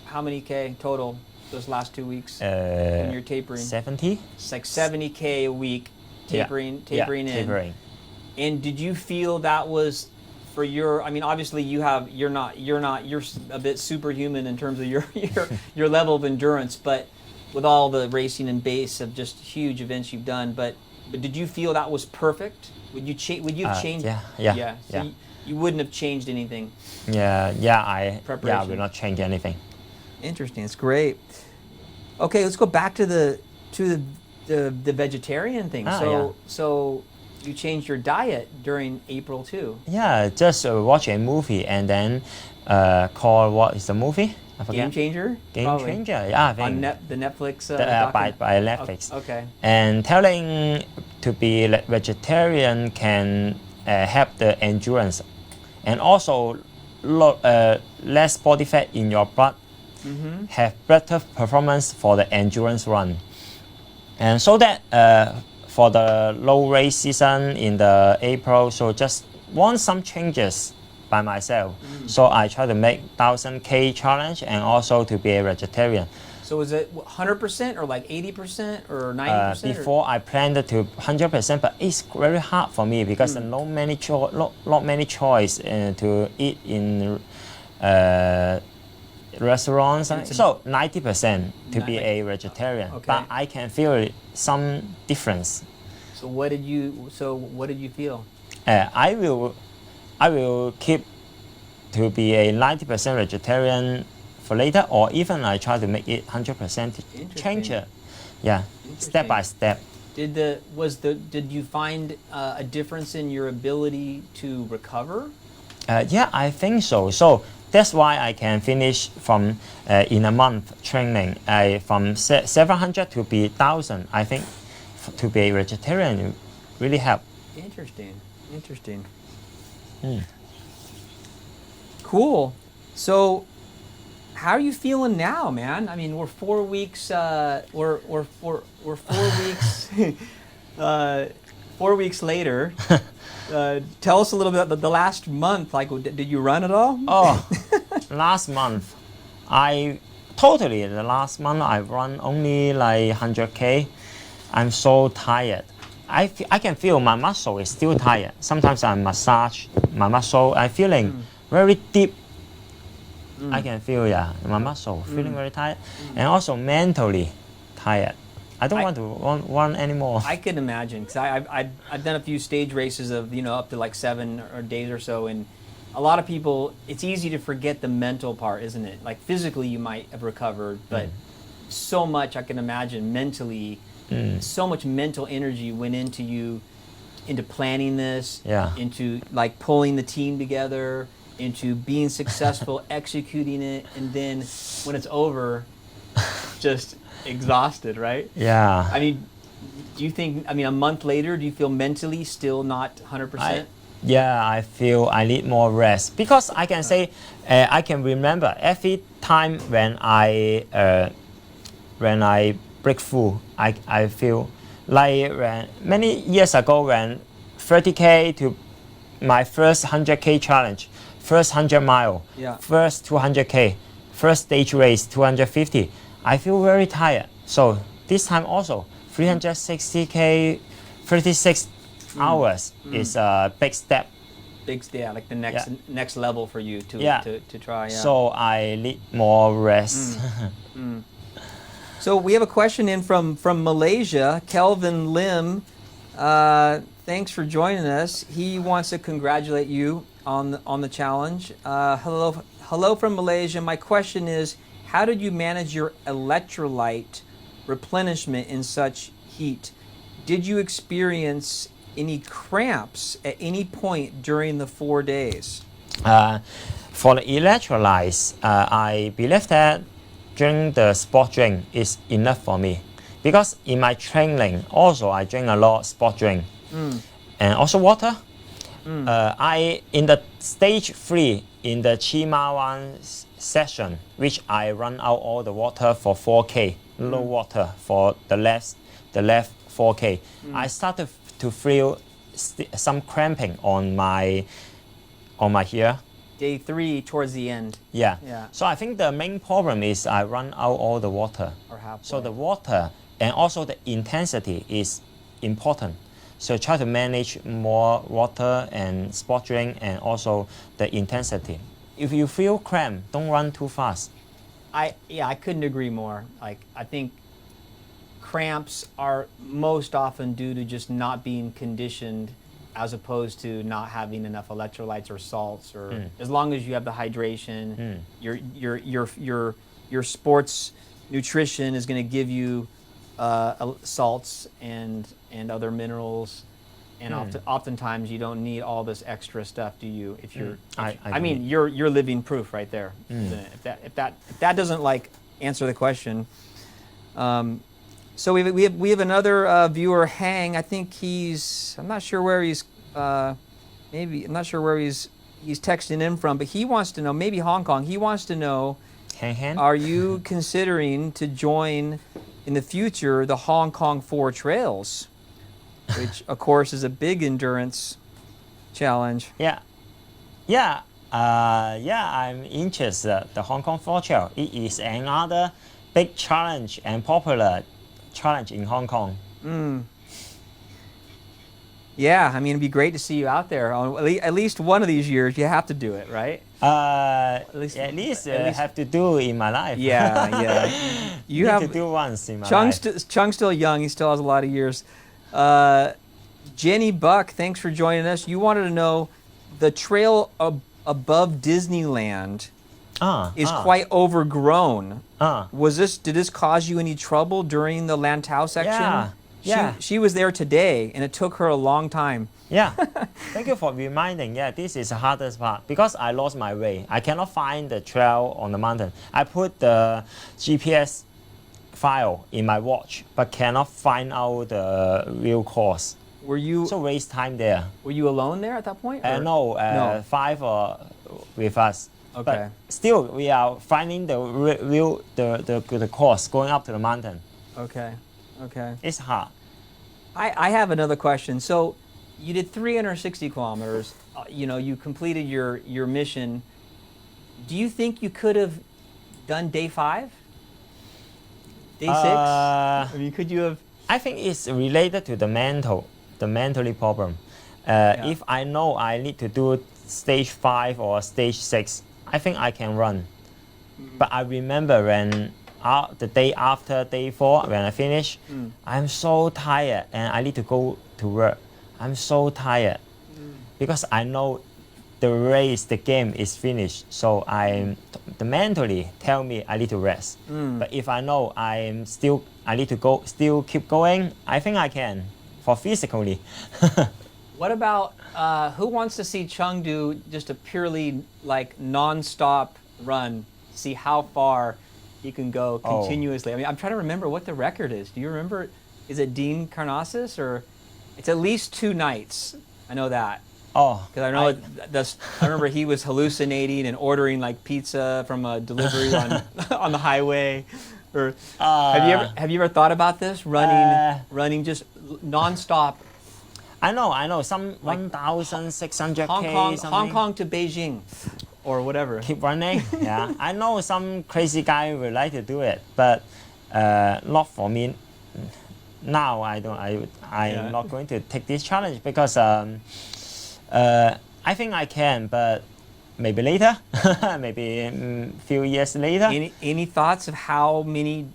how many K total those last 2 weeks when you're tapering? 70? It's like 70K a week tapering Yeah, in. tapering. And did you feel that was for your? I mean, obviously you're a bit superhuman in terms of your level of endurance, but with all the racing and base of just huge events you've done, but did you feel that was perfect? Would you have changed? Yeah. So you wouldn't have changed anything. I Preparation. will not change anything. Interesting. It's great. Okay, let's go back to the vegetarian thing. So you changed your diet during April too. Yeah, just watch a movie and then call what is the movie? I forget. Game Changer. Game Probably. Changer. Yeah, I think. On the Netflix. By Netflix. Okay. And telling to be vegetarian can help the endurance, and also less body fat in your blood, have better performance for the endurance run. And so that for the low race season in the April, so just want some changes by myself. So I try to make 1000K challenge and also to be a vegetarian. So is it 100% or like 80% or 90%? Before I planned to 100%, but it's very hard for me because there are not many choice to eat in restaurants. So 90% to be a vegetarian, Okay. but I can feel some difference. So what did you feel? I will keep to be a 90% vegetarian for later, or even I try to make it 100% to change it. Yeah, step by step. Did you find a difference in your ability to recover? Yeah, I think so. So that's why I can finish from in a month training. From 700 to be 1000. I think to be a vegetarian really help. Interesting. Cool. So, how are you feeling now, man? I mean, we're 4 weeks. We're 4 weeks. 4 weeks later. Tell us a little bit about the last month. Like, did you run at all? Oh, last month, the last month I run only like 100K. I'm so tired. I can feel my muscle is still tired. Sometimes I massage my muscle. I'm feeling very deep. I can feel my muscle feeling very tired, and also mentally tired. I don't want to run anymore. I can imagine because I've done a few stage races of up to like 7 or days or so, and a lot of people, it's easy to forget the mental part, isn't it? Like physically you might have recovered, but so much I can imagine mentally. So much mental energy went into planning this, into like pulling the team together, into being successful, executing it, and then when it's over, just exhausted, right? Yeah. I mean, do you think, a month later, do you feel mentally still not 100%? I feel I need more rest because I can say, I can remember every time when I break through, I feel like many years ago when 30K to my first 100K challenge, first 100 mile, first 200K, first stage race 250, I feel very tired. So this time also 360K, 36 hours is a big step. Like the next level for you to try. So I need more rest. So we have a question in from Malaysia, Kelvin Lim. Thanks for joining us. He wants to congratulate you on the challenge. Hello from Malaysia. My question is, how did you manage your electrolyte replenishment in such heat? Did you experience any cramps at any point during the 4 days? For the electrolytes, I believe that drink the sport drink is enough for me because in my training also I drink a lot sport drink and also water. I in the stage 3 in the Chimawan session, which I run out all the water for 4K, low water for the left 4K. I started to feel some cramping on my here. Day 3 towards the end. Yeah. Yeah. So I think the main problem is I run out all the water. Or halfway. So the water and also the intensity is important. So try to manage more water and sport drink and also the intensity. If you feel cramp, don't run too fast. I couldn't agree more. Like, I think cramps are most often due to just not being conditioned, as opposed to not having enough electrolytes or salts. Or as long as you have the hydration, your sports nutrition is going to give you salts and other minerals. And oftentimes you don't need all this extra stuff, do you? If you're, I mean, you're living proof right there. Isn't it? If that doesn't like answer the question. So we have another viewer, Hang. I think I'm not sure where he's he's texting in from, but he wants to know, maybe Hong Kong. He wants to know, Hang. Are you considering to join in the future the Hong Kong 4 Trails, which of course is a big endurance challenge? I'm interested. The Hong Kong 4 Trail. It is another big challenge and popular challenge in Hong Kong. Yeah, I mean, it'd be great to see you out there. At least one of these years, you have to do it, right? At least have to do in my life. Yeah. You need have to do once in my Chung's life. Chung's still young. He still has a lot of years. Jenny Buck, thanks for joining us. You wanted to know the trail above Disneyland is quite overgrown. Did this cause you any trouble during the Lantau section? Yeah. She was there today, and it took her a long time. Yeah. Thank you for reminding. Yeah, this is the hardest part because I lost my way. I cannot find the trail on the mountain. I put the GPS file in my watch, but cannot find out the real course. So waste time there. Were you alone there at that point? No, 5 with us. Okay. But still, we are finding the real the course going up to the mountain. Okay. It's hard. I have another question. So you did 360 kilometers. You completed your mission. Do you think you could have done day 5? Day 6? I mean, could you have? I think it's related to the mentally problem. If I know I need to do stage 5 or stage 6, I think I can run. But I remember when the day after day 4, when I finish, I'm so tired and I need to go to work. I'm so tired because I know the game is finished. So the mentally tell me I need to rest. But if I know I need to still keep going, I think I can for physically. What about who wants to see Chung do just a purely like non-stop run? See how far he can go continuously. I mean, I'm trying to remember what the record is. Do you remember? Is it Dean Karnassus or? It's at least 2 nights. I know that. Because I know I remember he was hallucinating and ordering like pizza from a delivery on the highway. Or have you ever thought about this? Running just non-stop. I know some 1,600 Hong Kong to Beijing, or whatever. Keep running. Yeah, I know some crazy guy would like to do it, but not for me. Now I'm not going to take this challenge because I think I can, but maybe later, maybe a few years later. Any thoughts of how many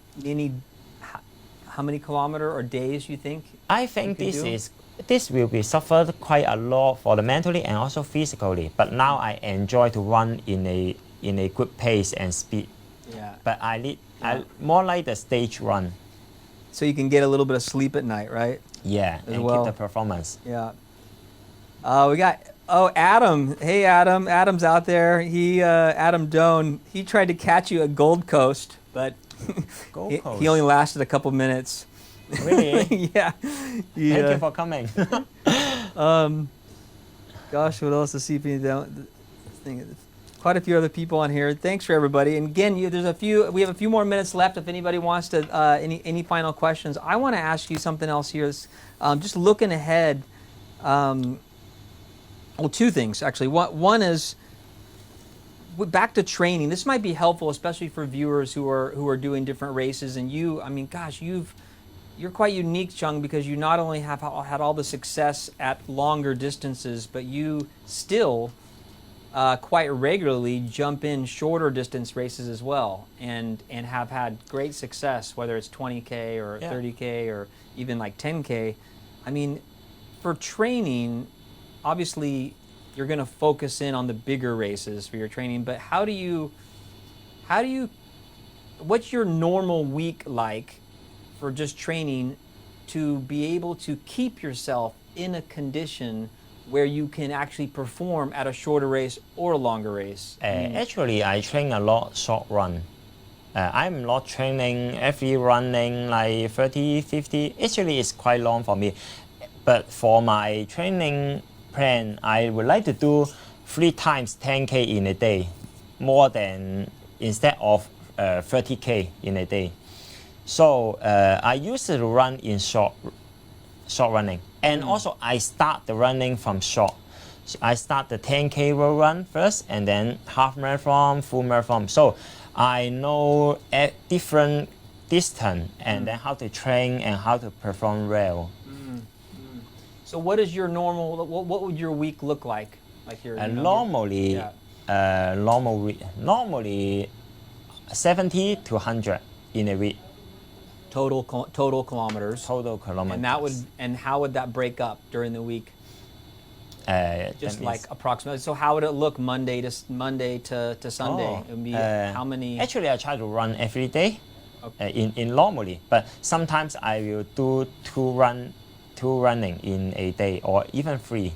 kilometer or days you think? I think this will be suffered quite a lot for the mentally and also physically. But now I enjoy to run in a good pace and speed. Yeah. But I more like the stage run. So you can get a little bit of sleep at night, right? Yeah, and keep the performance. Yeah. We got Adam. Hey Adam. Adam's out there. Adam Doan. He tried to catch you at Gold Coast, but he only lasted a couple minutes. Really? Yeah. Thank Yeah. you for coming. Gosh, what else to see if you don't think quite a few other people on here. Thanks for everybody. And again, we have a few more minutes left if anybody wants to any final questions. I want to ask you something else here. Just looking ahead, well, two things actually. One is back to training. This might be helpful, especially for viewers who are doing different races. And I mean, gosh, you're quite unique, Chung, because you not only have had all the success at longer distances, but you still quite regularly jump in shorter distance races as well, and have had great success, whether it's 20K or 30K or even like 10K. I mean, for training, obviously you're going to focus in on the bigger races for your training, but what's your normal week like for just training to be able to keep yourself in a condition where you can actually perform at a shorter race or a longer race? Actually, I train a lot short run. I'm not training every running like 30, 50. Actually, it's quite long for me. But for my training plan, I would like to do 3 times 10K in a day, more than instead of 30K in a day. So I used to run in short running, and also I start the running from short. So I start the 10K road run first, and then half marathon, full marathon. So I know at different distance, and then how to train and how to perform well. So what is your normal? What would your week look like? Like your Normally, normally 70 to 100 in a week. total kilometers. Total kilometers. And how would that break up during the week? Just like approximately. So how would it look Monday to Sunday? It would be how many? Actually, I try to run every day. In normally, but sometimes I will do two running in a day, or even 3.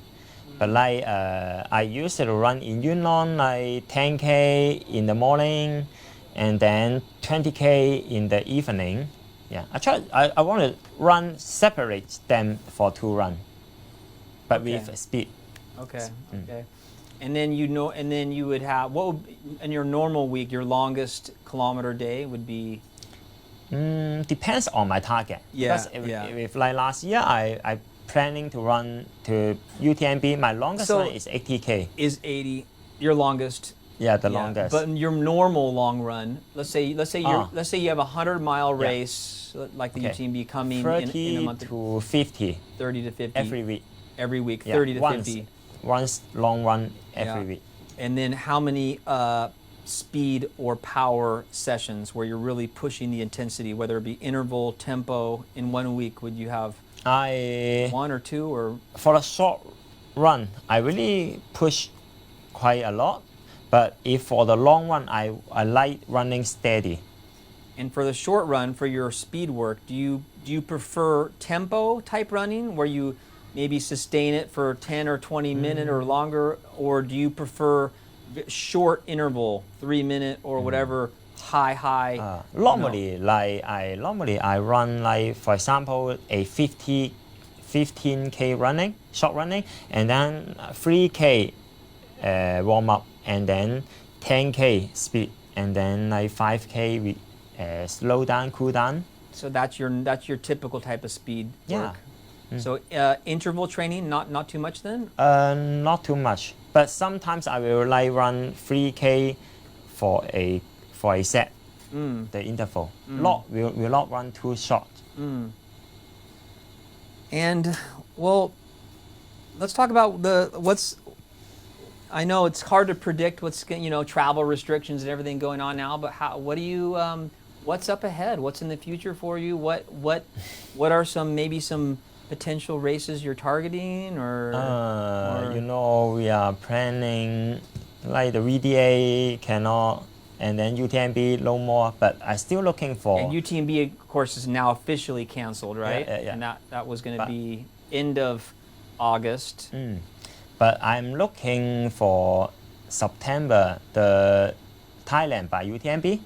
But like I used to run in Yunnan like 10K in the morning, and then 20K in the evening. Yeah, I want to run separate them for 2 run, but with speed. Okay. Okay. And then you would have in your normal week, your longest kilometer day would be. Depends on my target. Yeah. Because if like last year, I planning to run to UTMB. My longest run is 80K. Is 80 your longest? Yeah, the longest. But your normal long run, let's say you have a 100-mile race like the UTMB coming in a month. 30 to 50. 30 to 50 every week. Every week, 30 to 50. Once long run every week. And then how many speed or power sessions where you're really pushing the intensity, whether it be interval, tempo, in 1 week? Would you have 1 or 2 or? For a short run, I really push quite a lot. But if for the long run, I like running steady. And for the short run, for your speed work, do you prefer tempo type running where you maybe sustain it for 10 or 20 minutes or longer, or do you prefer short interval, 3 minute or whatever, high? Normally I run like, for example, a 15K running, short running, and then 3K warm up, and then 10K speed, and then like 5K with slow down, cool down. So that's your typical type of speed work. So interval training, not too much then? Not too much, but sometimes I will like run 3K for a set, the interval. Will not run too short. And well, let's talk about I know it's hard to predict what's travel restrictions and everything going on now, but what's up ahead? What's in the future for you? What are some potential races you're targeting, or? We are planning like the VDA cannot, and then UTMB no more, but I still looking for. And UTMB, of course, is now officially canceled, right? Yeah. And that was going to be end of August. But I'm looking for September, the Thailand by UTMB.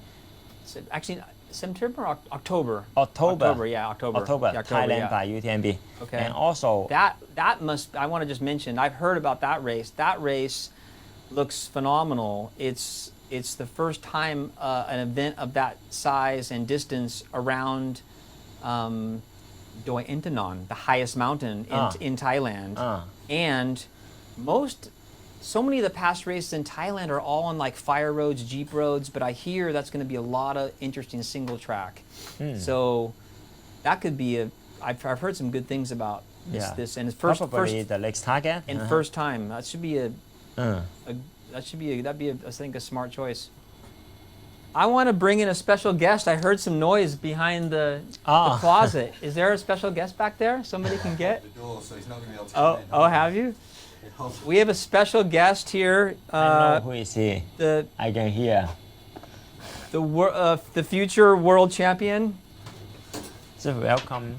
So actually, September or October? October. October, yeah, October. Yeah, Thailand yeah. by UTMB. Okay. And also, That must, I want to just mention, I've heard about that race. That race looks phenomenal. It's the first time an event of that size and distance around Doi Intanon, the highest mountain in Thailand. And so many of the past races in Thailand are all on like fire roads, jeep roads, but I hear that's going to be a lot of interesting single track. So that could be I've heard some good things about this and it's probably the next target. And first time. That should be that'd be I think a smart choice. I want to bring in a special guest. I heard some noise behind the closet. Is there a special guest back there? Somebody can get? The door, so he's not going to be able to come in. Oh, have you? We have a special guest here. I know who is he. I can hear. The future world champion. So welcome.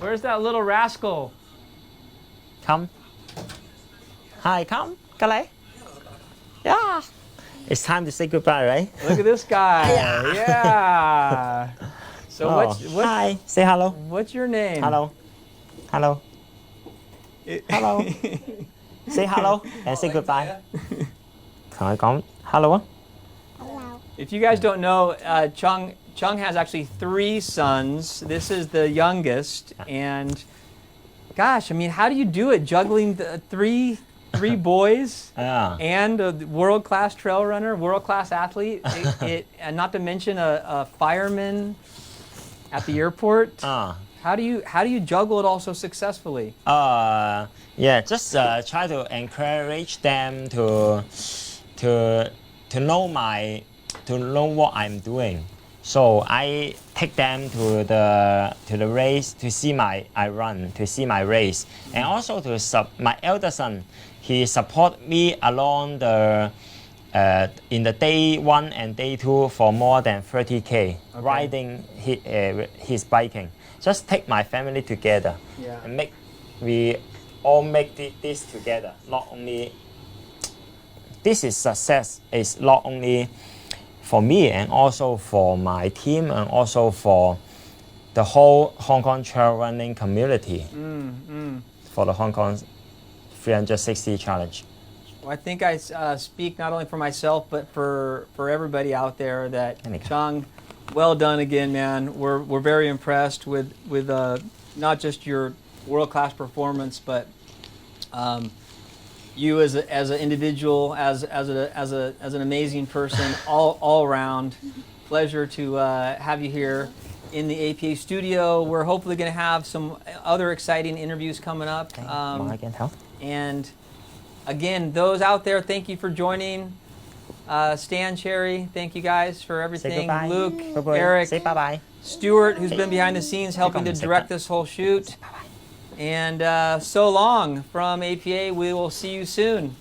Where's that little rascal? Come. Hi, come. Cái Yeah. It's time to say goodbye, right? Look at this guy. Yeah. So Hi. Say hello. What's your name? Hello. Hello. Hello. Say hello and say goodbye. Thằng con hello. If you guys don't know, Chung has actually 3 sons. This is the youngest, and gosh, I mean, how do you do it juggling the three boys and a world-class trail runner, world-class athlete, and not to mention a fireman at the airport? How do you juggle it all so successfully? Just try to encourage them to know what I'm doing. So I take them to the race to see my race, and also to my elder son. He support me along in the day 1 and day 2 for more than 30K riding his biking. Just take my family together and we all make this together. Not only this is success is not only for me and also for my team and also for the whole Hong Kong trail running community for the Hong Kong 360 challenge. Well, I think I speak not only for myself but for everybody out there that Chung, well done again, man. We're very impressed with not just your world-class performance, but you as an individual, as an amazing person, all around. Pleasure to have you here in the APA studio. We're hopefully going to have some other exciting interviews coming up. And again, those out there, thank you for joining. Stan, Cherry, thank you guys for everything. Luke, Eric, say bye-bye. Stuart, who's been behind the scenes helping to direct this whole shoot. And so long from APA. We will see you soon.